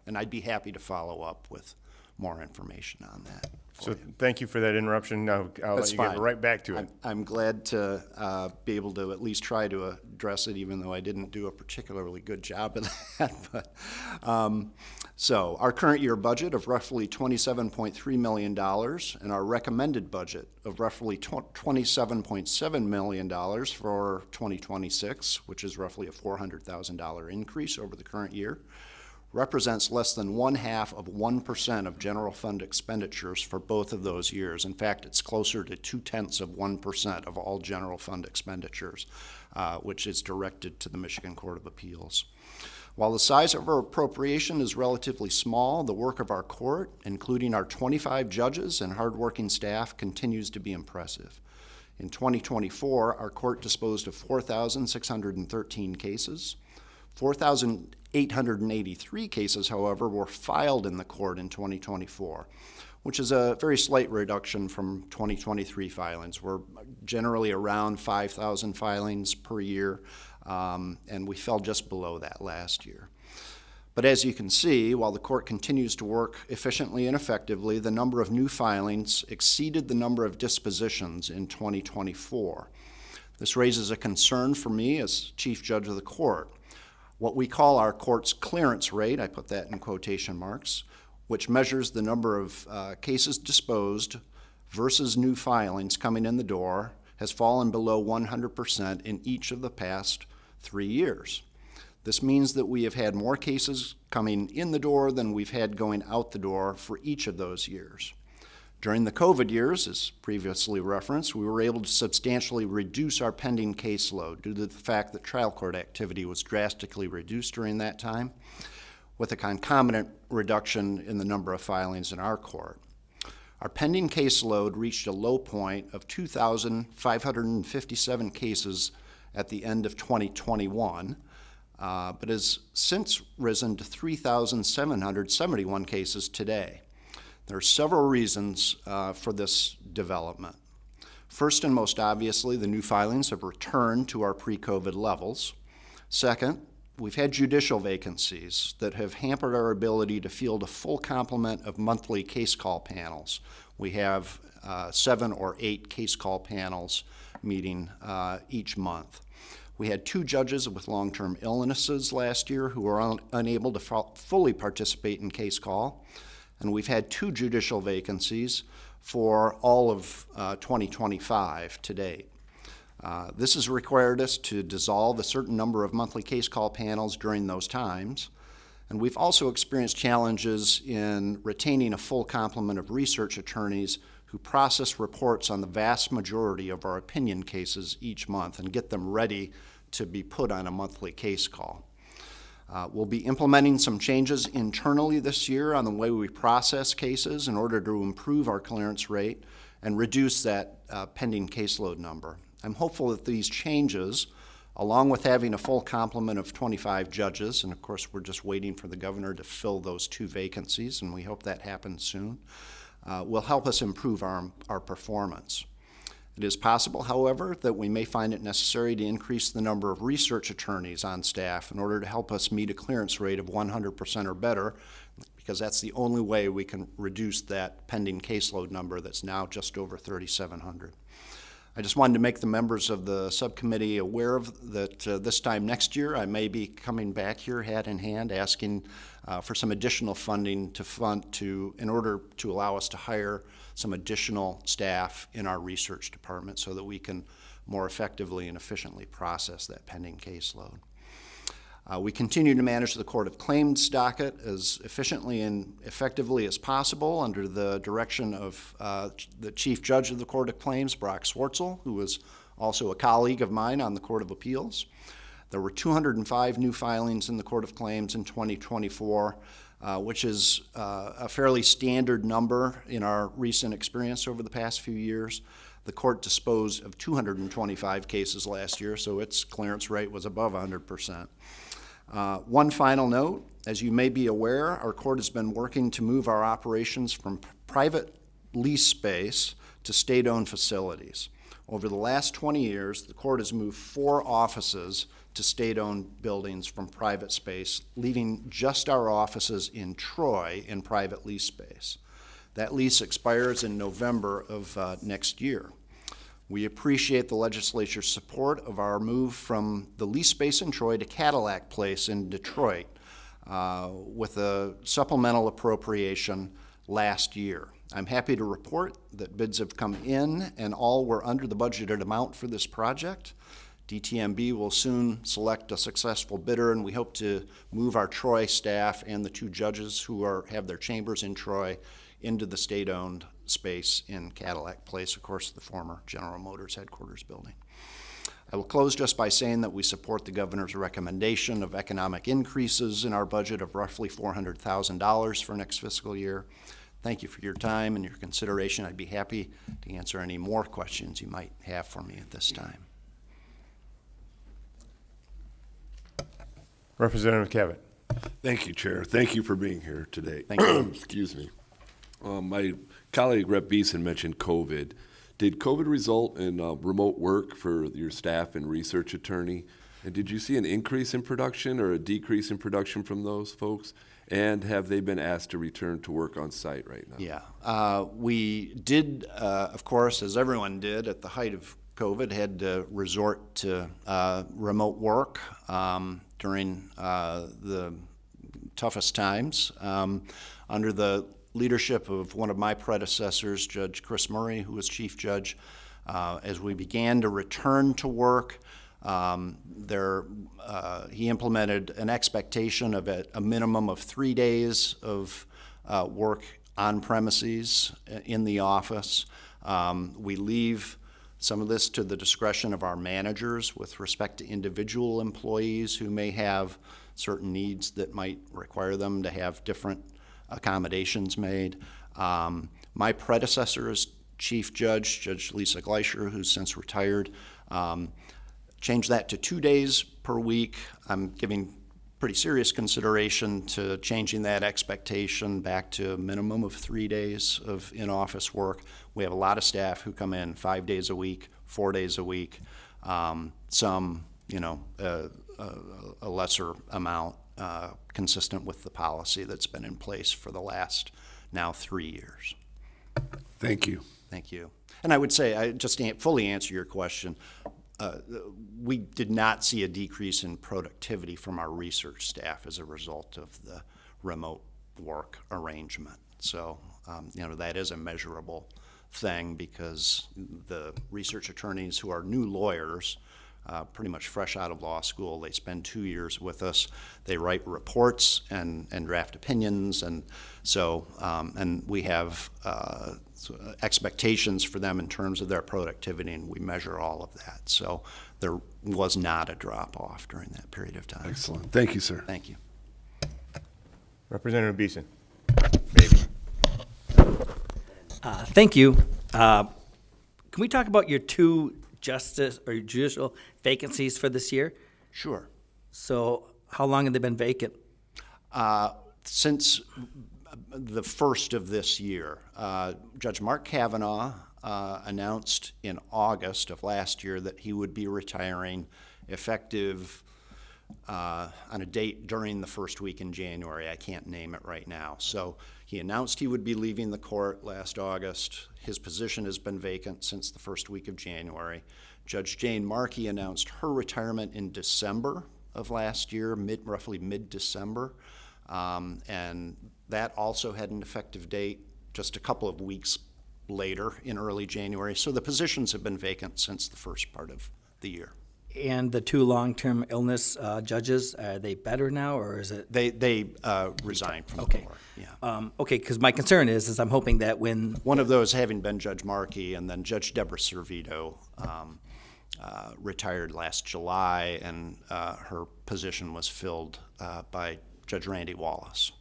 And I'd be happy to follow up with more information on that. So thank you for that interruption. Now I'll let you get right back to it. I'm glad to be able to at least try to address it, even though I didn't do a particularly good job of that. But, so our current year budget of roughly $27.3 million and our recommended budget of roughly $27.7 million for 2026, which is roughly a $400,000 increase over the current year, represents less than 0.5% of general fund expenditures for both of those years. In fact, it's closer to 0.2% of all general fund expenditures, which is directed to the Michigan Court of Appeals. While the size of our appropriation is relatively small, the work of our court, including our 25 judges and hardworking staff, continues to be impressive. In 2024, our court disposed of 4,613 cases. 4,883 cases, however, were filed in the court in 2024, which is a very slight reduction from 2023 filings. We're generally around 5,000 filings per year, and we fell just below that last year. But as you can see, while the court continues to work efficiently and effectively, the number of new filings exceeded the number of dispositions in 2024. This raises a concern for me as Chief Judge of the court. What we call our court's clearance rate, I put that in quotation marks, which measures the number of cases disposed versus new filings coming in the door, has fallen below 100% in each of the past 3 years. This means that we have had more cases coming in the door than we've had going out the door for each of those years. During the COVID years, as previously referenced, we were able to substantially reduce our pending caseload due to the fact that trial court activity was drastically reduced during that time, with a concomitant reduction in the number of filings in our court. Our pending caseload reached a low point of 2,557 cases at the end of 2021, but has since risen to 3,771 cases today. There are several reasons for this development. First and most obviously, the new filings have returned to our pre-COVID levels. Second, we've had judicial vacancies that have hampered our ability to field a full complement of monthly case call panels. We have 7 or 8 case call panels meeting each month. We had 2 judges with long-term illnesses last year who were unable to fully participate in case call. And we've had 2 judicial vacancies for all of 2025 to date. This has required us to dissolve a certain number of monthly case call panels during those times. And we've also experienced challenges in retaining a full complement of research attorneys who process reports on the vast majority of our opinion cases each month and get them ready to be put on a monthly case call. We'll be implementing some changes internally this year on the way we process cases in order to improve our clearance rate and reduce that pending caseload number. I'm hopeful that these changes, along with having a full complement of 25 judges, and of course we're just waiting for the governor to fill those 2 vacancies, and we hope that happens soon, will help us improve our performance. It is possible, however, that we may find it necessary to increase the number of research attorneys on staff in order to help us meet a clearance rate of 100% or better, because that's the only way we can reduce that pending caseload number that's now just over 3,700. I just wanted to make the members of the subcommittee aware of that this time next year I may be coming back here hat in hand asking for some additional funding in order to allow us to hire some additional staff in our research department so that we can more effectively and efficiently process that pending caseload. We continue to manage the Court of Claims docket as efficiently and effectively as possible under the direction of the Chief Judge of the Court of Claims, Brock Swartzel, who is also a colleague of mine on the Court of Appeals. There were 205 new filings in the Court of Claims in 2024, which is a fairly standard number in our recent experience over the past few years. The court disposed of 225 cases last year, so its clearance rate was above 100%. One final note, as you may be aware, our court has been working to move our operations from private lease space to state-owned facilities. Over the last 20 years, the court has moved 4 offices to state-owned buildings from private space, leaving just our offices in Troy in private lease space. That lease expires in November of next year. We appreciate the legislature's support of our move from the lease space in Troy to Cadillac Place in Detroit with a supplemental appropriation last year. I'm happy to report that bids have come in and all were under the budgeted amount for this project. DTMB will soon select a successful bidder, and we hope to move our Troy staff and the 2 judges who have their chambers in Troy into the state-owned space in Cadillac Place, of course, the former General Motors headquarters building. I will close just by saying that we support the governor's recommendation of economic increases in our budget of roughly $400,000 for next fiscal year. Thank you for your time and your consideration. I'd be happy to answer any more questions you might have for me at this time. Representative Cavett. Thank you, Chair. Thank you for being here today. Thank you. Excuse me. My colleague, Rep. Beeson, mentioned COVID. Did COVID result in remote work for your staff and research attorney? And did you see an increase in production or a decrease in production from those folks? And have they been asked to return to work on site right now? Yeah, we did, of course, as everyone did at the height of COVID, had to resort to remote work during the toughest times. Under the leadership of one of my predecessors, Judge Chris Murray, who was Chief Judge, as we began to return to work, he implemented an expectation of a minimum of 3 days of work on premises in the office. We leave some of this to the discretion of our managers with respect to individual employees who may have certain needs that might require them to have different accommodations made. My predecessor as Chief Judge, Judge Lisa Gleischer, who's since retired, changed that to 2 days per week. I'm giving pretty serious consideration to changing that expectation back to a minimum of 3 days of in-office work. We have a lot of staff who come in 5 days a week, 4 days a week, some, a lesser amount consistent with the policy that's been in place for the last now 3 years. Thank you. Thank you. And I would say, I just fully answer your question, we did not see a decrease in productivity from our research staff as a result of the remote work arrangement. So, that is a measurable thing because the research attorneys who are new lawyers, pretty much fresh out of law school, they spend 2 years with us. They write reports and draft opinions, and so and we have expectations for them in terms of their productivity, and we measure all of that. So there was not a drop off during that period of time. Excellent. Thank you, sir. Thank you. Representative Beeson. Thank you. Can we talk about your 2 justice or judicial vacancies for this year? Sure. So how long have they been vacant? Since the first of this year, Judge Mark Kavanaugh announced in August of last year that he would be retiring effective on a date during the first week in January. I can't name it right now. So he announced he would be leaving the court last August. His position has been vacant since the first week of January. Judge Jane Markey announced her retirement in December of last year, roughly mid-December. And that also had an effective date just a couple of weeks later in early January. So the positions have been vacant since the first part of the year. And the 2 long-term illness judges, are they better now, or is it? They resigned from the Okay. court. Yeah. Okay, because my concern is I'm hoping that when, One of those having been Judge Markey, and then Judge Deborah Servito retired last July, and her position was filled by Judge Randy Wallace.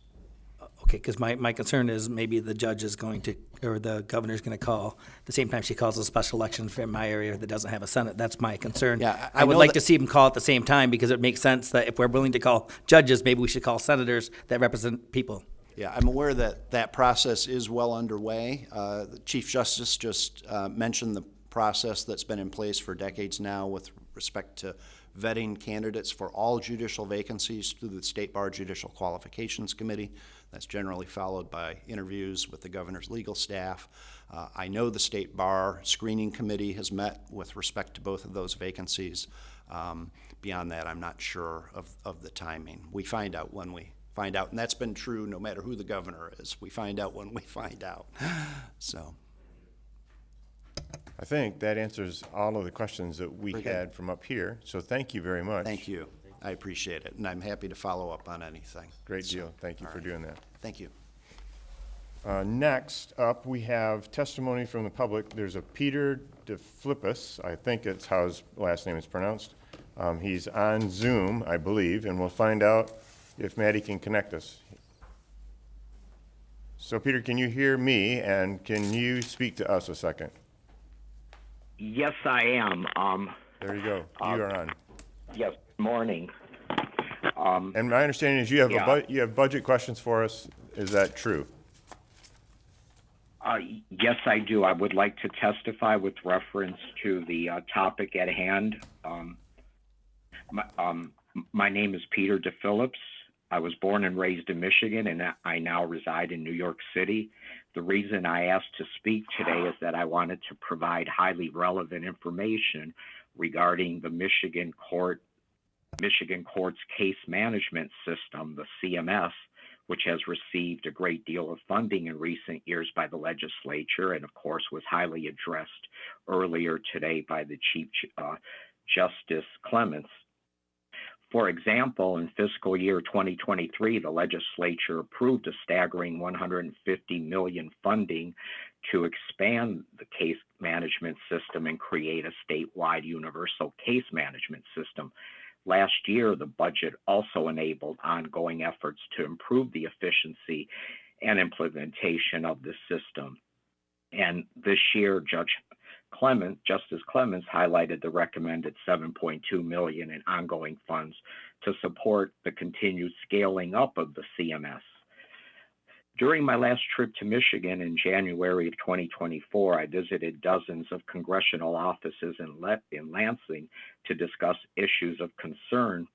okay, because my concern is maybe the judge is going to, or the governor's going to call, the same time she calls a special election for my area that doesn't have a Senate. That's my concern. Yeah, I would know like that- to see them call at the same time, because it makes sense that if we're willing to call judges, maybe we should call senators that represent people. Yeah, I'm aware that that process is well underway. The Chief Justice just mentioned the process that's been in place for decades now with respect to vetting candidates for all judicial vacancies through the State Bar Judicial Qualifications Committee. That's generally followed by interviews with the governor's legal staff. I know the State Bar Screening Committee has met with respect to both of those vacancies. Beyond that, I'm not sure of the timing. We find out when we find out, and that's been true no matter who the governor is. We find out when we find out. So, I think that answers all of the questions that we had from up here, so thank you very much. thank you. I appreciate it, and I'm happy to follow up on anything. Great deal. Thank you for doing that. Thank you. Next up, we have testimony from the public. There's a Peter DeFlippis, I think it's how his last name is pronounced. He's on Zoom, I believe, and we'll find out if Maddie can connect us. So Peter, can you hear me, and can you speak to us a second? Yes, I am. There you go. You are on. Yes, morning. And my understanding is you have you have budget questions for us. Is that true? Yes, I do. I would like to testify with reference to the topic at hand. My name is Peter DePhillips. I was born and raised in Michigan, and I now reside in New York City. The reason I asked to speak today is that I wanted to provide highly relevant information regarding the Michigan Court's case management system, the CMS, which has received a great deal of funding in recent years by the legislature, and of course was highly addressed earlier today by the Chief Justice Clement. For example, in fiscal year 2023, the legislature approved a staggering $150 million funding to expand the case management system and create a statewide universal case management system. Last year, the budget also enabled ongoing efforts to improve the efficiency and implementation of the system. And this year, Justice Clement highlighted the recommended $7.2 million in ongoing funds to support the continued scaling up of the CMS. During my last trip to Michigan in January of 2024, I visited dozens of congressional offices in Lansing to discuss issues of concern,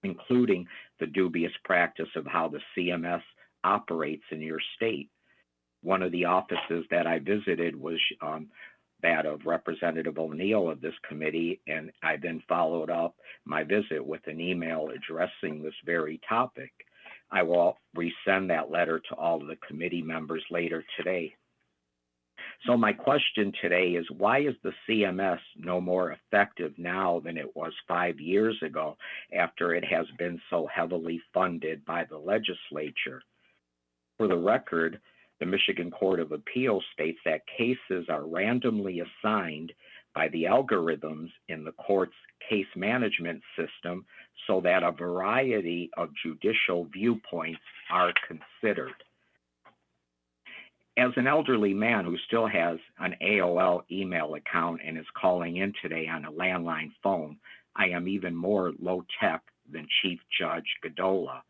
including the dubious practice of how the CMS operates in your state. One of the offices that I visited was that of Representative O'Neill of this committee, and I then followed up my visit with an email addressing this very topic. I will resend that letter to all of the committee members later today. So my question today is, why is the CMS no more effective now than it was 5 years ago after it has been so heavily funded by the legislature? For the record, the Michigan Court of Appeals states that cases are randomly assigned by the algorithms in the court's case management system so that a variety of judicial viewpoints are considered. As an elderly man who still has an AOL email account and is calling in today on a landline phone, I am even more low-tech than Chief Judge Gadola.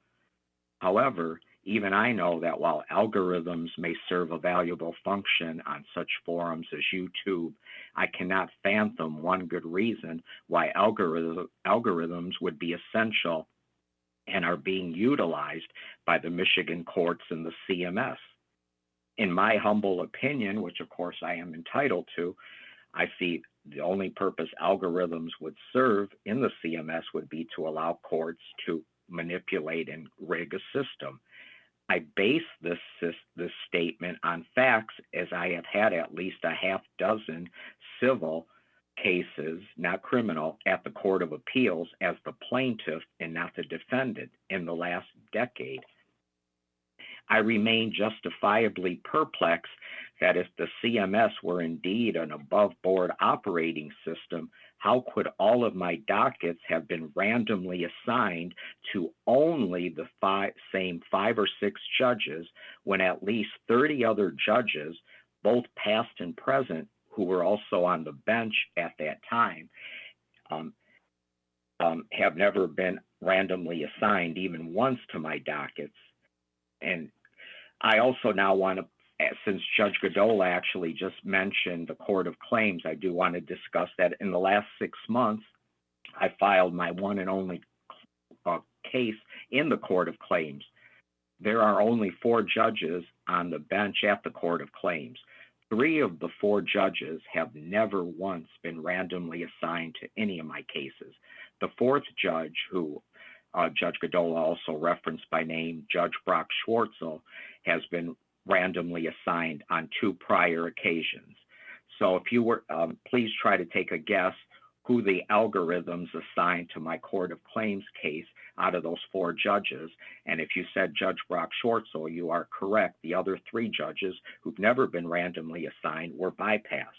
However, even I know that while algorithms may serve a valuable function on such forums as YouTube, I cannot fathom one good reason why algorithms would be essential and are being utilized by the Michigan courts and the CMS. In my humble opinion, which of course I am entitled to, I see the only purpose algorithms would serve in the CMS would be to allow courts to manipulate and rig a system. I base this statement on facts, as I have had at least a half dozen civil cases, not criminal, at the Court of Appeals as the plaintiff and not the defendant in the last decade. I remain justifiably perplexed that if the CMS were indeed an above-board operating system, how could all of my dockets have been randomly assigned to only the same 5 or 6 judges when at least 30 other judges, both past and present, who were also on the bench at that time, have never been randomly assigned even once to my dockets. And I also now want to, since Judge Gadola actually just mentioned the Court of Claims, I do want to discuss that in the last 6 months, I filed my one and only case in the Court of Claims. There are only 4 judges on the bench at the Court of Claims. 3 of the 4 judges have never once been randomly assigned to any of my cases. The 4th judge, who Judge Gadola also referenced by name, Judge Brock Schwartzel, has been randomly assigned on 2 prior occasions. So if you were, please try to take a guess who the algorithms assigned to my Court of Claims case out of those 4 judges. And if you said Judge Brock Schwartzel, you are correct. The other 3 judges who've never been randomly assigned were bypassed.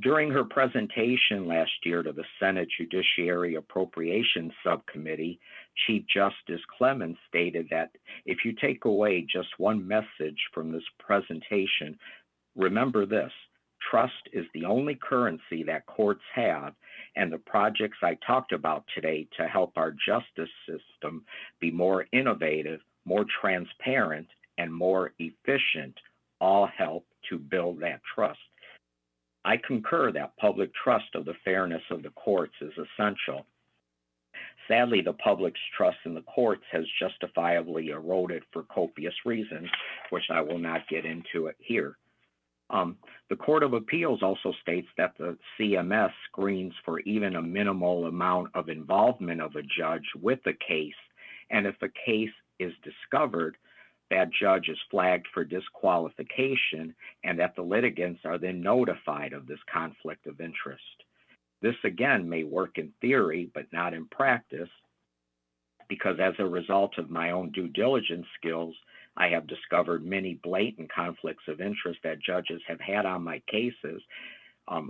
During her presentation last year to the Senate Judiciary Appropriations Subcommittee, Chief Justice Clement stated that if you take away just one message from this presentation, remember this: trust is the only currency that courts have, and the projects I talked about today to help our justice system be more innovative, more transparent, and more efficient all help to build that trust. I concur that public trust of the fairness of the courts is essential. Sadly, the public's trust in the courts has justifiably eroded for copious reasons, which I will not get into it here. The Court of Appeals also states that the CMS screens for even a minimal amount of involvement of a judge with the case, and if a case is discovered, that judge is flagged for disqualification, and that the litigants are then notified of this conflict of interest. This again may work in theory, but not in practice, because as a result of my own due diligence skills, I have discovered many blatant conflicts of interest that judges have had on my cases,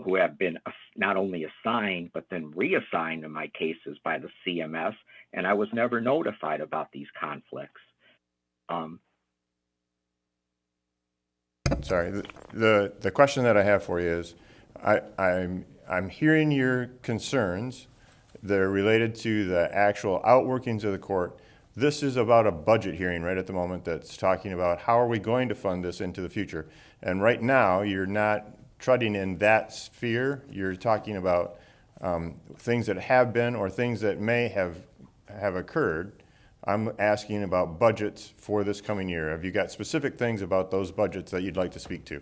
who have been not only assigned, but then reassigned to my cases by the CMS, and I was never notified about these conflicts. Sorry, the question that I have for you is, I'm hearing your concerns. They're related to the actual outworkings of the court. This is about a budget hearing right at the moment that's talking about how are we going to fund this into the future. And right now, you're not treading in that sphere. You're talking about things that have been or things that may have occurred. I'm asking about budgets for this coming year. Have you got specific things about those budgets that you'd like to speak to?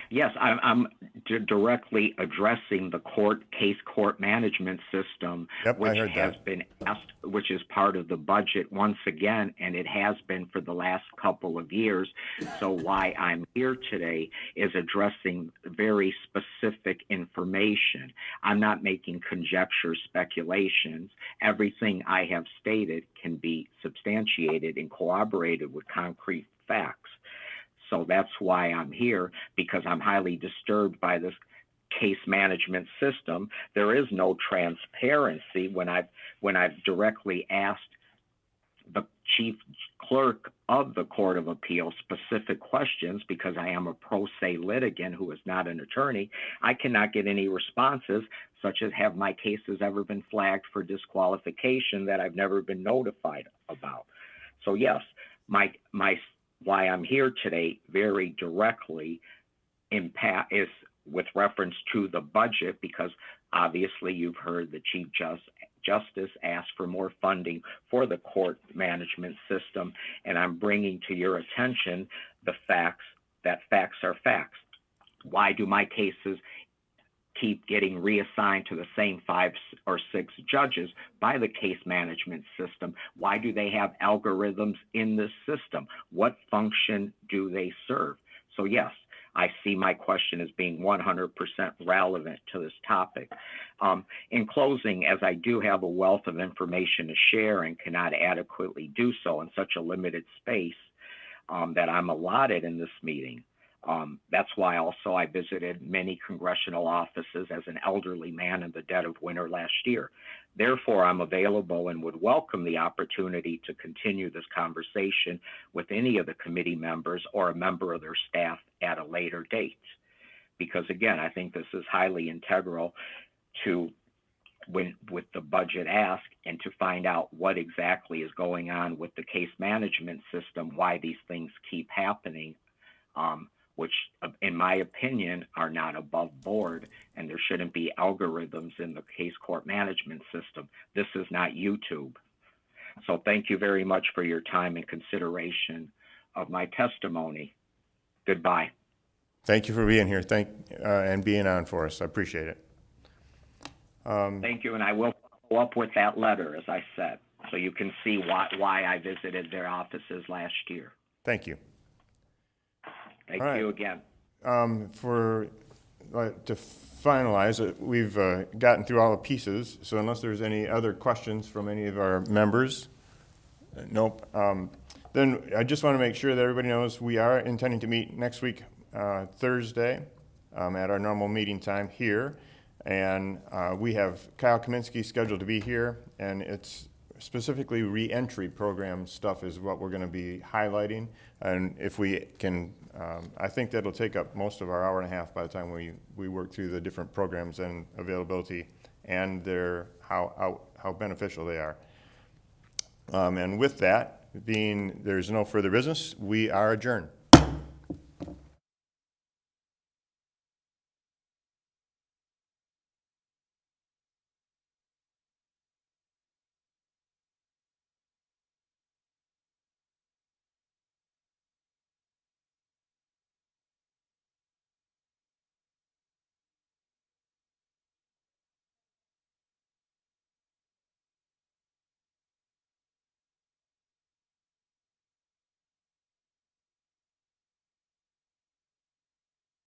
Yes, I'm directly addressing the case court management system, Yep, I which heard has that. been asked, which is part of the budget once again, and it has been for the last couple of years. So why I'm here today is addressing very specific information. I'm not making conjecture speculations. Everything I have stated can be substantiated and corroborated with concrete facts. So that's why I'm here, because I'm highly disturbed by this case management system. There is no transparency when I've directly asked the chief clerk of the Court of Appeals specific questions, because I am a pro se litigant who is not an attorney. I cannot get any responses, such as have my cases ever been flagged for disqualification that I've never been notified about. So yes, my why I'm here today very directly is with reference to the budget, because obviously you've heard the Chief Justice ask for more funding for the court management system, and I'm bringing to your attention the facts that facts are facts. Why do my cases keep getting reassigned to the same 5 or 6 judges by the case management system? Why do they have algorithms in this system? What function do they serve? So yes, I see my question as being 100% relevant to this topic. In closing, as I do have a wealth of information to share and cannot adequately do so in such a limited space that I'm allotted in this meeting, that's why also I visited many congressional offices as an elderly man in the dead of winter last year. Therefore, I'm available and would welcome the opportunity to continue this conversation with any of the committee members or a member of their staff at a later date. Because again, I think this is highly integral to with the budget ask and to find out what exactly is going on with the case management system, why these things keep happening, which in my opinion are not above board, and there shouldn't be algorithms in the case court management system. This is not YouTube. So thank you very much for your time and consideration of my testimony. Goodbye. Thank you for being here. And being on for us. I appreciate it. Thank you, and I will follow up with that letter, as I said, so you can see why I visited their offices last year. Thank you. Thank All right. you again. To finalize it, we've gotten through all the pieces, so unless there's any other questions from any of our members, nope. Then I just want to make sure that everybody knows we are intending to meet next week, Thursday, at our normal meeting time here. And we have Kyle Kaminsky scheduled to be here, and it's specifically re-entry program stuff is what we're going to be highlighting. And if we can, I think that'll take up most of our hour and a half by the time we work through the different programs and availability and how beneficial they are. And with that, being there's no further business, we are adjourned.